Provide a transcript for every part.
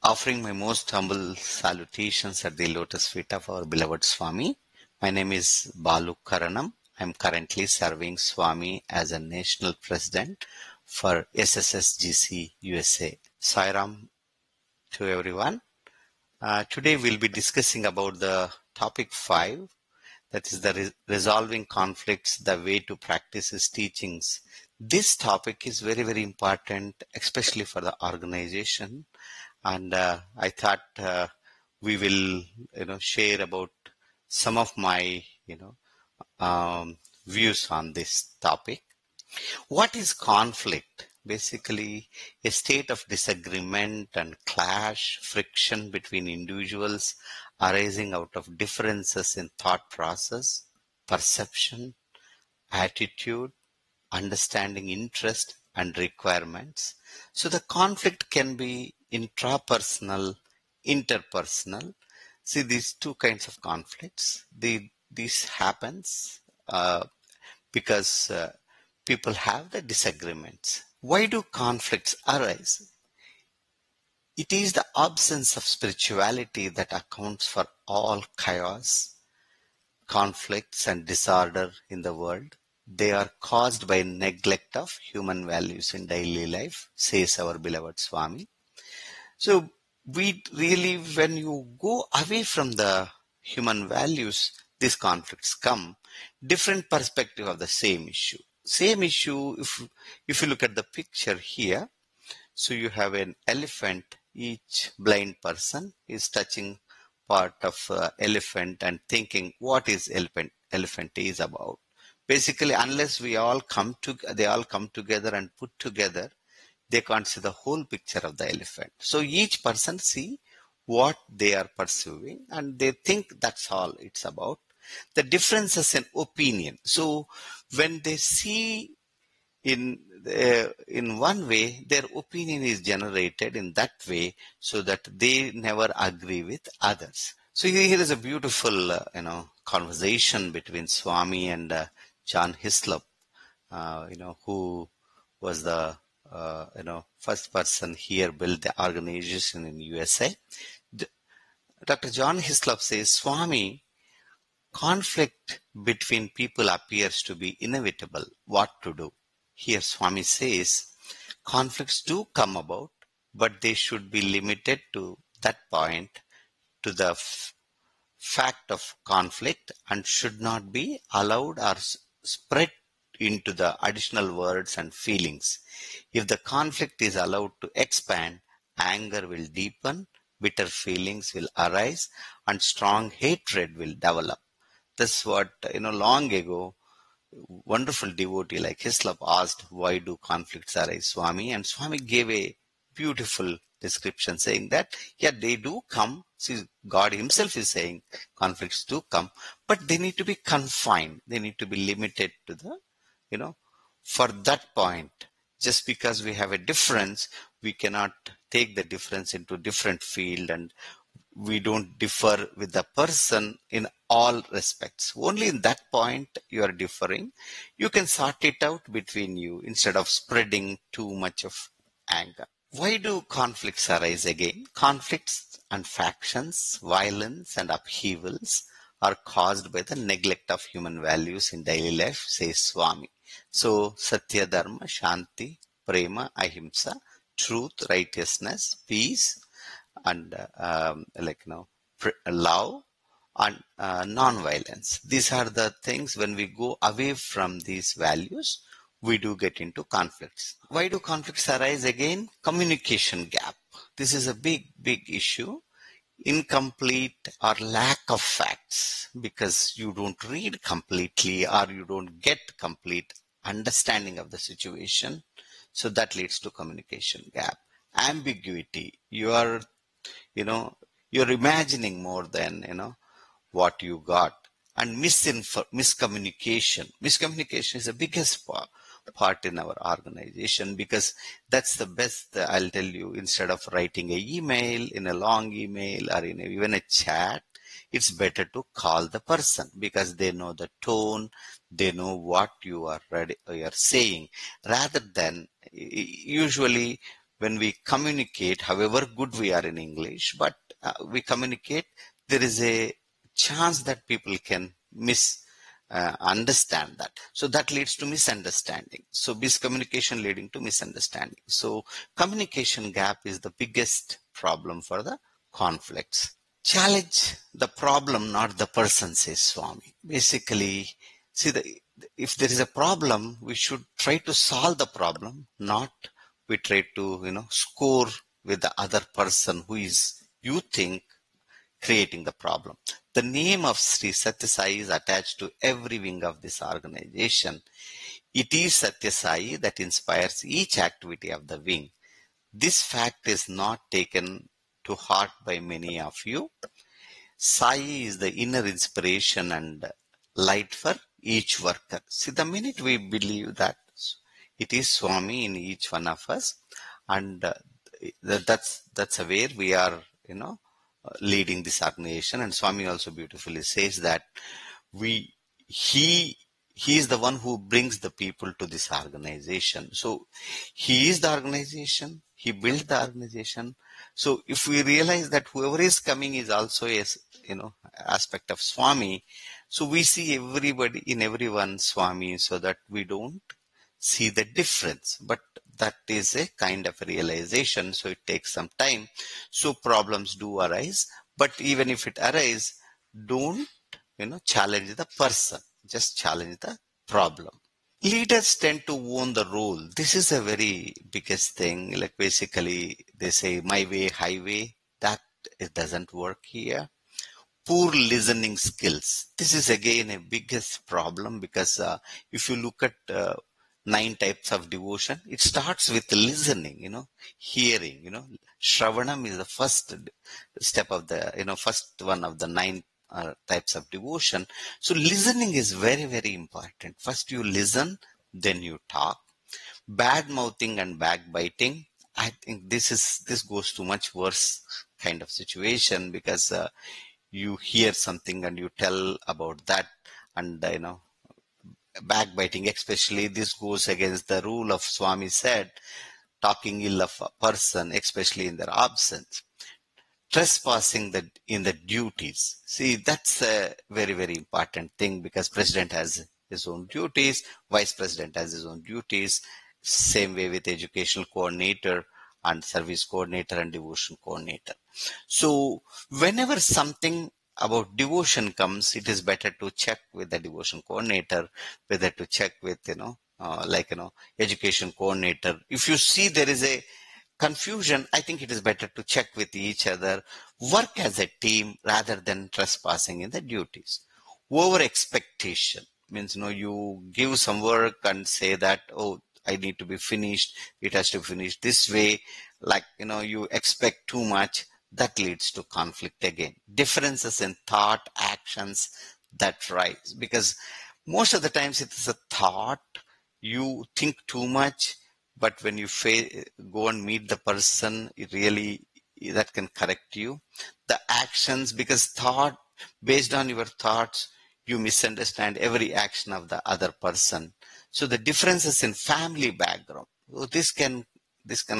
Offering my most humble salutations at the lotus feet of our beloved Swami. My name is Balu Karanam. I am currently serving Swami as a national president for SSSGC USA. Sairam to everyone. Today we'll be discussing about the topic 5, that is the resolving conflicts, the way to practice his teachings. This topic is very, very important, especially for the organization. And I thought we will, share about some of my, views on this topic. What is conflict? Basically, a state of disagreement and clash, friction between individuals arising out of differences in thought process, perception, attitude, understanding interest and requirements. So the conflict can be intrapersonal, interpersonal. See, these two kinds of conflicts, this happens because people have the disagreements. Why do conflicts arise? It is the absence of spirituality that accounts for all chaos, conflicts and disorder in the world. They are caused by neglect of human values in daily life, says our beloved Swami. So we really, when you go away from the human values, these conflicts come. Different perspective of the same issue. Same issue, if you look at the picture here, so you have an elephant. Each blind person is touching part of elephant and thinking what is elephant is about. Basically, unless they all come together and put together, they can't see the whole picture of the elephant. So each person see what they are pursuing and they think that's all it's about. The differences in opinion. So when they see in one way, their opinion is generated in that way so that they never agree with others. So here is a beautiful, conversation between Swami and John Hislop, who was the, first person here built the organization in USA. Dr. John Hislop says, Swami, conflict between people appears to be inevitable. What to do? Here Swami says, conflicts do come about, but they should be limited to that point, to the fact of conflict, and should not be allowed or spread into the additional words and feelings. If the conflict is allowed to expand, anger will deepen, bitter feelings will arise, and strong hatred will develop. That's what, long ago, wonderful devotee like Hislop asked, why do conflicts arise, Swami? And Swami gave a beautiful description saying that, yeah, they do come. See, God himself is saying conflicts do come, but they need to be confined. They need to be limited to the, for that point. Just because we have a difference, we cannot take the difference into different field, and we don't differ with the person in all respects. Only in that point you are differing. You can sort it out between you instead of spreading too much of anger. Why do conflicts arise again? Conflicts and factions, violence and upheavals are caused by the neglect of human values in daily life, says Swami. So, Satya, Dharma, Shanti, Prema, Ahimsa, truth, righteousness, peace, and love and non-violence. These are the things. When we go away from these values, we do get into conflicts. Why do conflicts arise again? Communication gap. This is a big issue. Incomplete or lack of facts, because you don't read completely or you don't get complete understanding of the situation. So that leads to communication gap. Ambiguity. You're imagining more than, what you got. And miscommunication. Miscommunication is the biggest part in our organization, because that's the best. I'll tell you, instead of writing an email, in a long email or in even a chat, it's better to call the person, because they know the tone, they know what you are saying, rather than usually when we communicate, however good we are in English, but we communicate, there is a chance that people can understand that. So that leads to misunderstanding. So miscommunication leading to misunderstanding. So communication gap is the biggest problem for the conflicts. Challenge the problem, not the person, says Swami. Basically, see, if there is a problem, we should try to solve the problem, not we try to, score with the other person who is, you think, creating the problem. The name of Sri Sathya Sai is attached to every wing of this organization. It is Sathya Sai that inspires each activity of the wing. This fact is not taken to heart by many of you. Sai is the inner inspiration and light for each worker. See, the minute we believe that it is Swami in each one of us, and that's where we are, leading this organization. And Swami also beautifully says that we he he is the one who brings the people to this organization. So he is the organization, he built the organization. So if we realize that whoever is coming is also a aspect of Swami, so we see everybody in everyone Swami, so that we don't see the difference. But that is a kind of realization, so it takes some time. So problems do arise, but even if it arises, don't challenge the person, just challenge the problem. Leaders tend to own the role. This is a very biggest thing. Like basically they say my way, highway. That it doesn't work here. Poor listening skills. This is again a biggest problem, because if you look at 9 types of devotion, it starts with listening, hearing, Shravanam is the first step of the, first one of the 9 types of devotion. So listening is very, very important. First you listen, then you talk. Bad mouthing and backbiting, I think this goes to much worse kind of situation, because you hear something and you tell about that, and backbiting especially, this goes against the rule of Swami said, talking ill of a person, especially in their absence. Trespassing in the duties. See, that's a very, very important thing, because president has his own duties, vice president has his own duties, same way with educational coordinator and service coordinator and devotion coordinator. So whenever something about devotion comes, it is better to check with the devotion coordinator, whether to check with, education coordinator. If you see there is a confusion, I think it is better to check with each other, work as a team rather than trespassing in the duties. Over expectation means, you give some work and say that, oh, I need to be finished, it has to be finished this way, like, you expect too much. That leads to conflict again. Differences in thought, actions that rise, because most of the times it is a thought, you think too much, but when you go and meet the person, it really, that can correct you. The actions, because thought, based on your thoughts, you misunderstand every action of the other person. So the differences in family background, so this can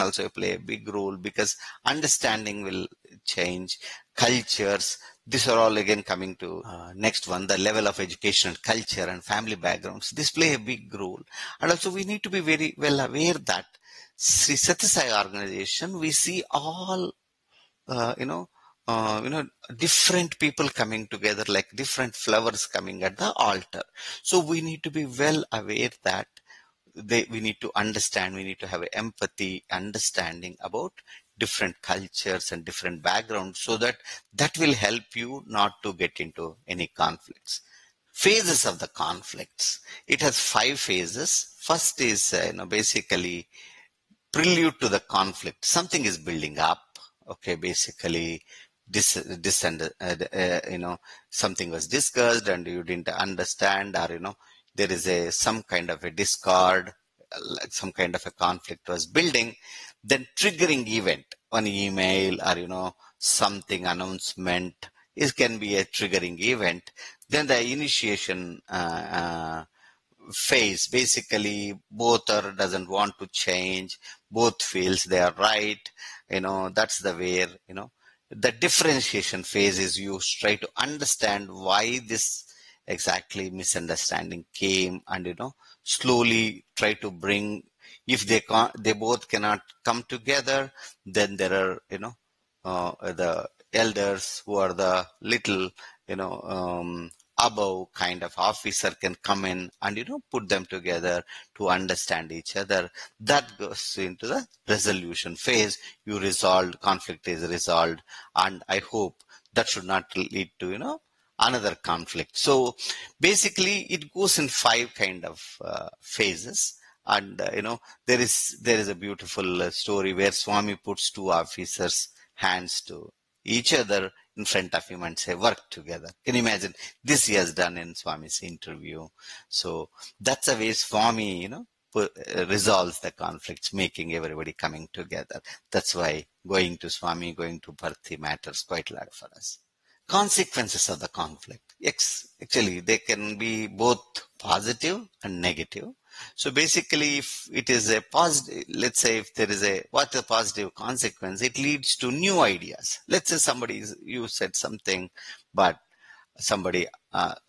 also play a big role, because understanding will change. Cultures, these are all again coming to next one, the level of education and culture and family backgrounds. This play a big role. And also we need to be very well aware that Sri Sathya Sai organization, we see all, uh, you know, different people coming together, like different flowers coming at the altar. So we need to be well aware that we need to understand, we need to have empathy, understanding about different cultures and different backgrounds, so that will help you not to get into any conflicts. Phases of the conflicts. It has 5 phases. First is, basically prelude to the conflict. Something is building up. Okay, basically, something was discussed and you didn't understand, or there is some kind of a discord, like some kind of a conflict was building. Then triggering event, an email, or something announcement, it can be a triggering event. Then the initiation phase. Basically, both are doesn't want to change. Both feels they are right. That's the where, the differentiation phase is used. Try to understand why this exactly misunderstanding came, and, slowly try to bring, if they both cannot come together, then there are, the elders who are the little, above kind of officer can come in and, put them together to understand each other. That goes into the resolution phase. You resolved, conflict is resolved, and I hope that should not lead to, another conflict. So basically it goes in 5 kind of phases. And there is a beautiful story where Swami puts 2 officers hands to each other in front of him and say, work together. Can you imagine? This he has done in Swami's interview. So that's the way Swami, resolves the conflicts, making everybody coming together. That's why going to Swami, going to Bharti matters quite a lot for us. Consequences of the conflict. Actually, they can be both positive and negative. So basically, if it is a positive, let's say if there is what a positive consequence, it leads to new ideas. Let's say you said something, but somebody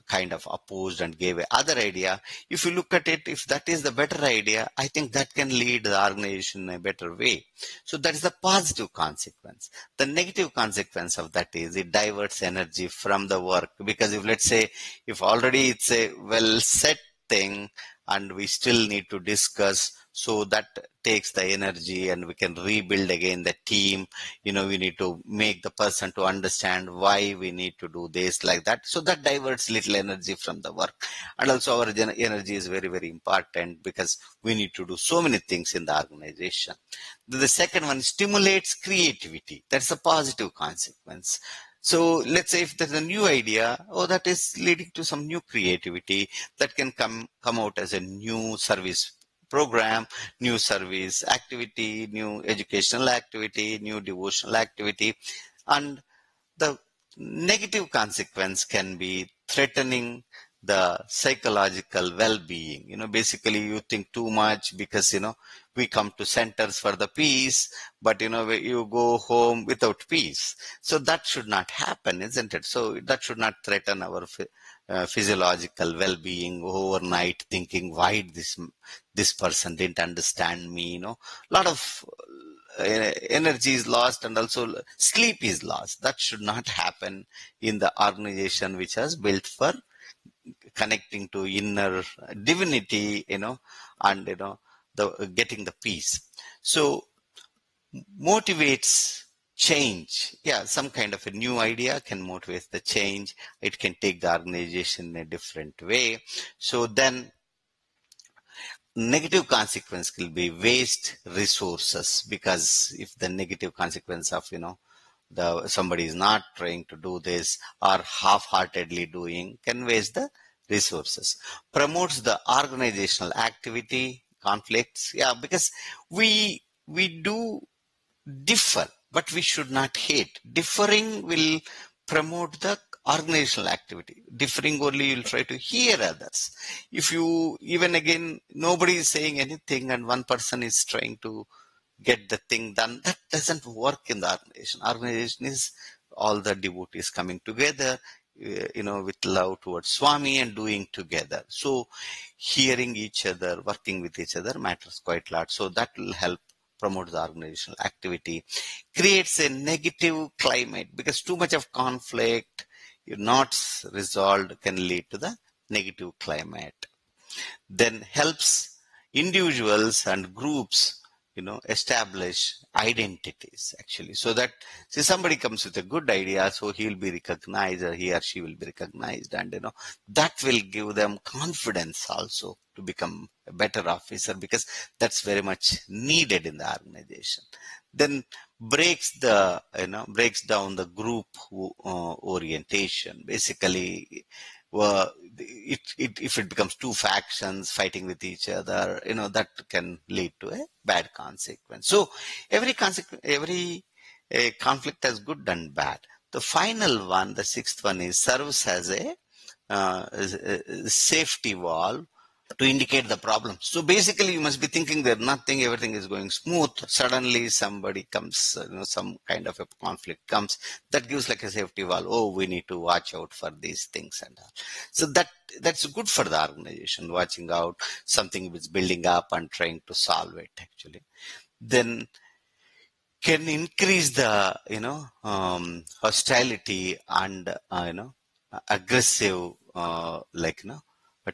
kind of opposed and gave a other idea. If you look at it, if that is the better idea, I think that can lead the organization in a better way. So that is the positive consequence. The negative consequence of that is it diverts energy from the work, because if already it's a well set thing and we still need to discuss, so that takes the energy, and we can rebuild again the team. We need to make the person to understand why we need to do this, like that. So that diverts little energy from the work. And also our energy is very, very important, because we need to do so many things in the organization. The second one stimulates creativity. That's a positive consequence. So let's say if there's a new idea, that is leading to some new creativity that can come out as a new service program, new service activity, new educational activity, new devotional activity. And the negative consequence can be threatening the psychological well-being. Basically you think too much, because, we come to centers for the peace, but, you go home without peace. So that should not happen, isn't it? So that should not threaten our physiological well-being overnight, thinking why this person didn't understand me. A lot of energy is lost, and also sleep is lost. That should not happen in the organization which has built for connecting to inner divinity, and the getting the peace. So motivates change. Some kind of a new idea can motivate the change. It can take the organization in a different way. So then negative consequence will be waste resources, because if the negative consequence of, somebody is not trying to do this or half-heartedly doing, can waste the resources. Promotes the organizational activity, conflicts. Because we do differ, but we should not hate. Differing will promote the organizational activity. Differing only, you'll try to hear others. If you, even again, nobody is saying anything and one person is trying to get the thing done, that doesn't work in the organization. Organization is all the devotees coming together, with love towards Swami and doing together. So hearing each other, working with each other matters quite a lot. So that will help promote the organizational activity. Creates a negative climate, because too much of conflict, not resolved, can lead to the negative climate. Then helps individuals and groups, establish identities, actually. So that, see, somebody comes with a good idea, so he will be recognized, or he or she will be recognized, and, that will give them confidence also to become a better officer, because that's very much needed in the organization. Then breaks down the group orientation. Basically, if it becomes 2 factions fighting with each other, that can lead to a bad consequence. So every conflict has good and bad. The final one, the 6th one, is serves as a safety valve to indicate the problem. So basically you must be thinking that nothing, everything is going smooth. Suddenly somebody comes, some kind of a conflict comes that gives like a safety valve. Oh, we need to watch out for these things and all. So that's good for the organization, watching out something is building up and trying to solve it actually. Then can increase the, hostility and, aggressive,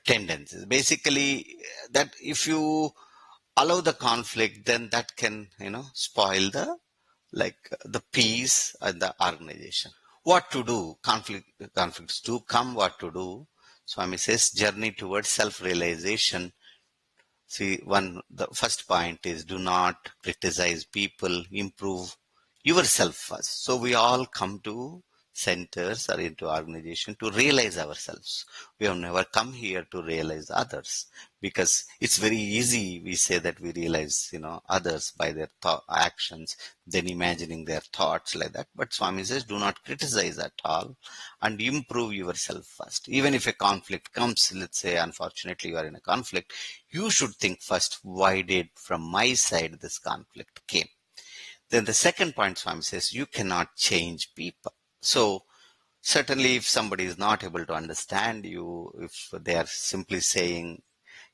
tendencies. Basically, that if you allow the conflict, then that can, spoil the peace and the organization. What to do? Conflicts do come. What to do? Swami says, journey towards self-realization. See, the first point is do not criticize people, improve yourself first. So we all come to centers or into organization to realize ourselves. We have never come here to realize others, because it's very easy. We say that we realize, others by their actions, then imagining their thoughts like that. But Swami says, do not criticize at all and improve yourself first. Even if a conflict comes, let's say, unfortunately, you are in a conflict, you should think first, why did from my side this conflict came? Then the second point, Swami says, you cannot change people. So certainly if somebody is not able to understand you, if they are simply saying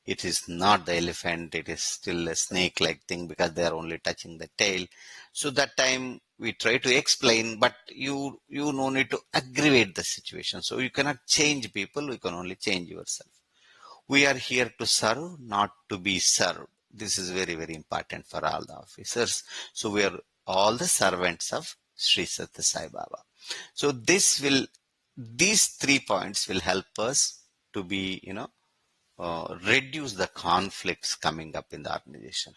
it is not the elephant, it is still a snake-like thing because they are only touching the tail. So that time we try to explain, but you no need to aggravate the situation. So you cannot change people, you can only change yourself. We are here to serve, not to be served. This is very, very important for all the officers. So we are all the servants of Sri Sathya Sai Baba. So these 3 points will help us to be, reduce the conflicts coming up in the organization.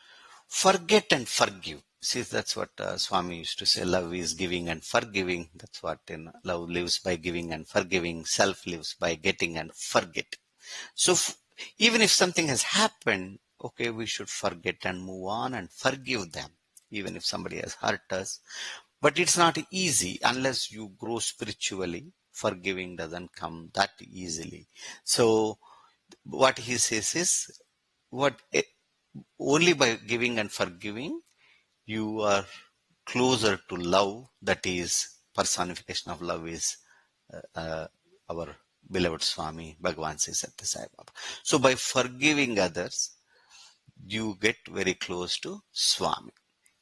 Forget and forgive. See, that's what Swami used to say. Love is giving and forgiving. That's what love lives by giving and forgiving. Self lives by getting and forget. So even if something has happened, okay, we should forget and move on and forgive them, even if somebody has hurt us. But it's not easy unless you grow spiritually. Forgiving doesn't come that easily. So what he says is, only by giving and forgiving, you are closer to love. That is, personification of love is our beloved Swami, Bhagavan Sathya Sai Baba. So by forgiving others, you get very close to Swami.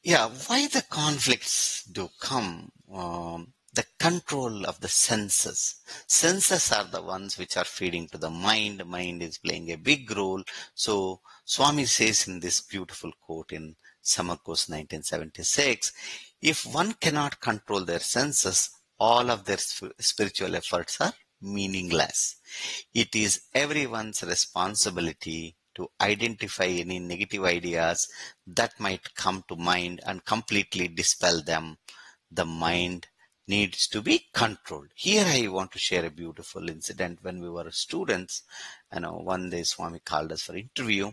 Yeah, why the conflicts do come? The control of the senses. Senses are the ones which are feeding to the mind. Mind is playing a big role. So Swami says in this beautiful quote in Summer Course 1976, if one cannot control their senses, all of their spiritual efforts are meaningless. It is everyone's responsibility to identify any negative ideas that might come to mind and completely dispel them. The mind needs to be controlled. Here I want to share a beautiful incident. When we were students, one day Swami called us for interview.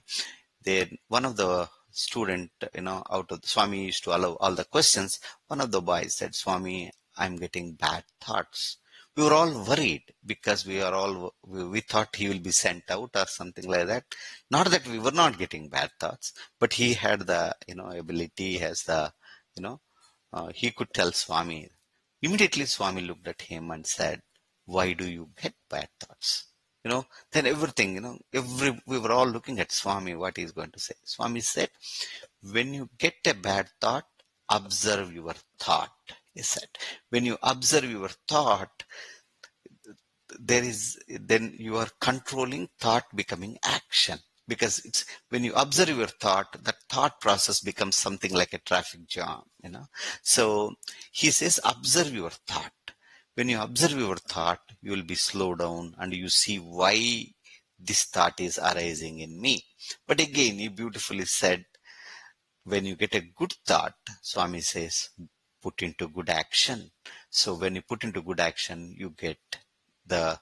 Then one of the student, out of the Swami used to allow all the questions. One of the boys said, Swami, I'm getting bad thoughts. We were all worried because we thought he will be sent out or something like that. Not that we were not getting bad thoughts, but he had the, ability, has the, he could tell Swami. Immediately Swami looked at him and said, why do you get bad thoughts? Then everything, we were all looking at Swami, what he's going to say. Swami said, when you get a bad thought, observe your thought, he said. When you observe your thought, then you are controlling thought becoming action. Because it's when you observe your thought, that thought process becomes something like a traffic jam, So he says, observe your thought. When you observe your thought, you will be slowed down and you see why this thought is arising in me. But again, he beautifully said, when you get a good thought, Swami says, put into good action. So when you put into good action, you get the,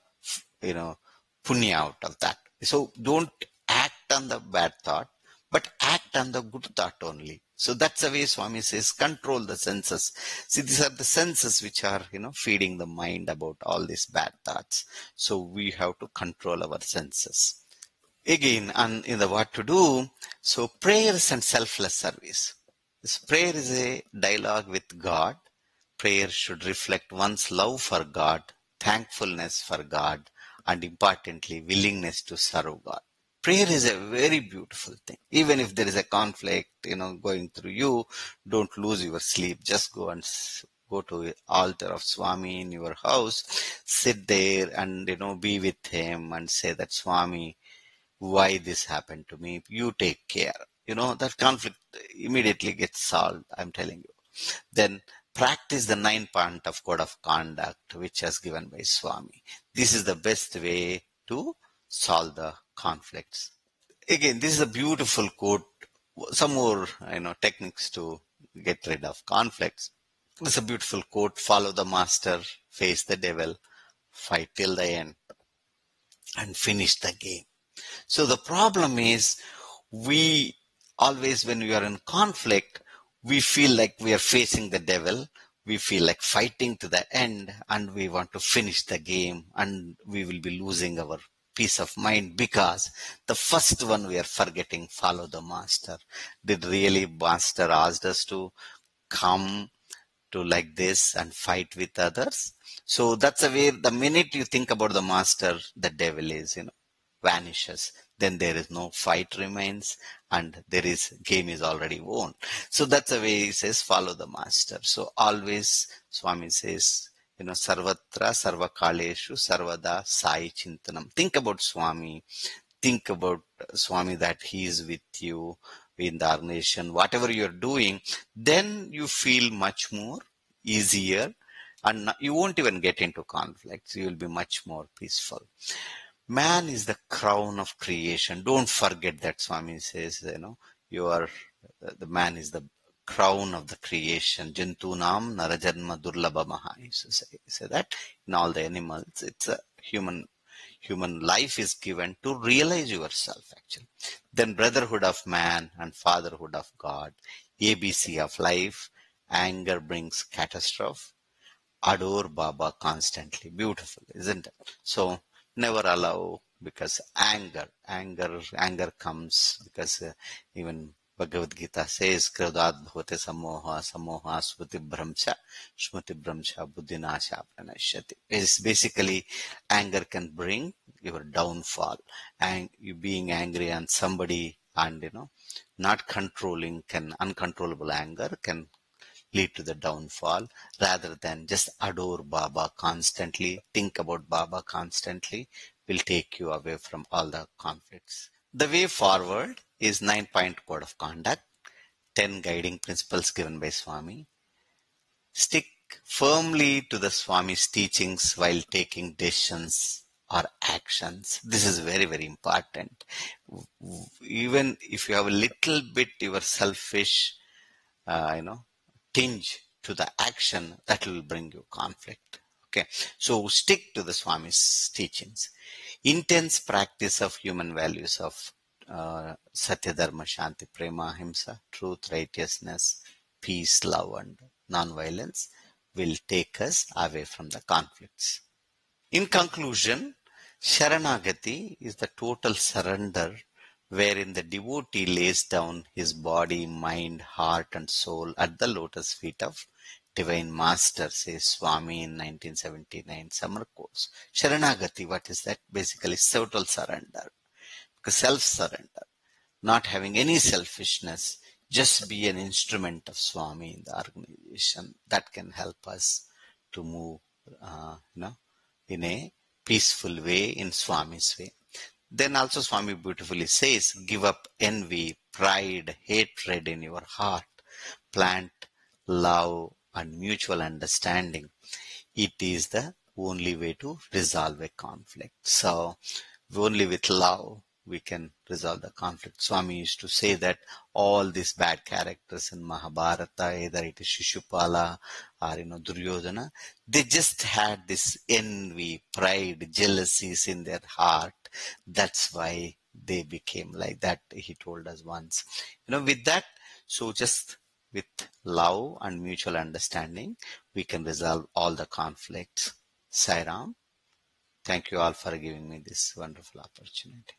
punya out of that. So don't act on the bad thought, but act on the good thought only. So that's the way Swami says, control the senses. See, these are the senses which are, feeding the mind about all these bad thoughts. So we have to control our senses. Again, and in the what to do, so prayers and selfless service. This prayer is a dialogue with God. Prayer should reflect one's love for God, thankfulness for God, and importantly, willingness to serve God. Prayer is a very beautiful thing. Even if there is a conflict, going through you, don't lose your sleep. Just go and go to the altar of Swami in your house, sit there and, be with him and say that Swami, why this happened to me? You take care. That conflict immediately gets solved. I'm telling you. Then practice the 9 point of code of conduct, which is given by Swami. This is the best way to solve the conflicts. Again, this is a beautiful quote. Some more, techniques to get rid of conflicts. This is a beautiful quote. Follow the master, face the devil, fight till the end, and finish the game. So the problem is we always, when we are in conflict, we feel like we are facing the devil. We feel like fighting to the end and we want to finish the game and we will be losing our peace of mind because the first one we are forgetting, follow the master. Did really master asked us to come to like this and fight with others? So that's a way, the minute you think about the master, the devil is, vanishes. Then there is no fight remains and there is game is already won. So that's the way he says, follow the master. So always Swami says, sarvatra sarvakaleshu sarvada sai chintanam. Think about Swami. Think about Swami, that he is with you in the organization, whatever you're doing, then you feel much more easier and you won't even get into conflicts. You will be much more peaceful. Man is the crown of creation. Don't forget that. Swami says, you are, the man is the crown of the creation. Jantunam narajanma durlabha maha. He used to say that in all the animals, it's a human life is given to realize yourself actually. Then brotherhood of man and fatherhood of God. ABC of life. Anger brings catastrophe. Adore Baba constantly. Beautiful, isn't it? So never allow, because anger comes because even Bhagavad Gita says, Krodhat bhavate samoha, samoha smriti bhramsha, buddhinasha pranashyati. It's basically anger can bring your downfall. And you being angry on somebody and, not controlling uncontrollable anger can lead to the downfall, rather than just adore Baba constantly, think about Baba constantly, will take you away from all the conflicts. The way forward is 9 point code of conduct, 10 guiding principles given by Swami. Stick firmly to the Swami's teachings while taking decisions or actions. This is very, very important. Even if you have a little bit your selfish tinge to the action, that will bring you conflict. Okay, so stick to the Swami's teachings. Intense practice of human values of Satya Dharma Shanti Prema Ahimsa, truth, righteousness, peace, love, and non-violence will take us away from the conflicts. In conclusion, Sharanagati is the total surrender wherein the devotee lays down his body, mind, heart and soul at the lotus feet of Divine Master, says Swami in 1979 summer course. Sharanagati, what is that? Basically total surrender, self-surrender, not having any selfishness, just be an instrument of Swami in the organization. That can help us to move, in a peaceful way, in Swami's way. Then also Swami beautifully says, give up envy, pride, hatred in your heart. Plant love and mutual understanding. It is the only way to resolve a conflict. So only with love we can resolve the conflict. Swami used to say that all these bad characters in Mahabharata, either it is Shishupala or Duryodhana, they just had this envy, pride, jealousies in their heart. That's why they became like that, he told us once. With that, so just with love and mutual understanding, we can resolve all the conflicts. Sai Ram. Thank you all for giving me this wonderful opportunity.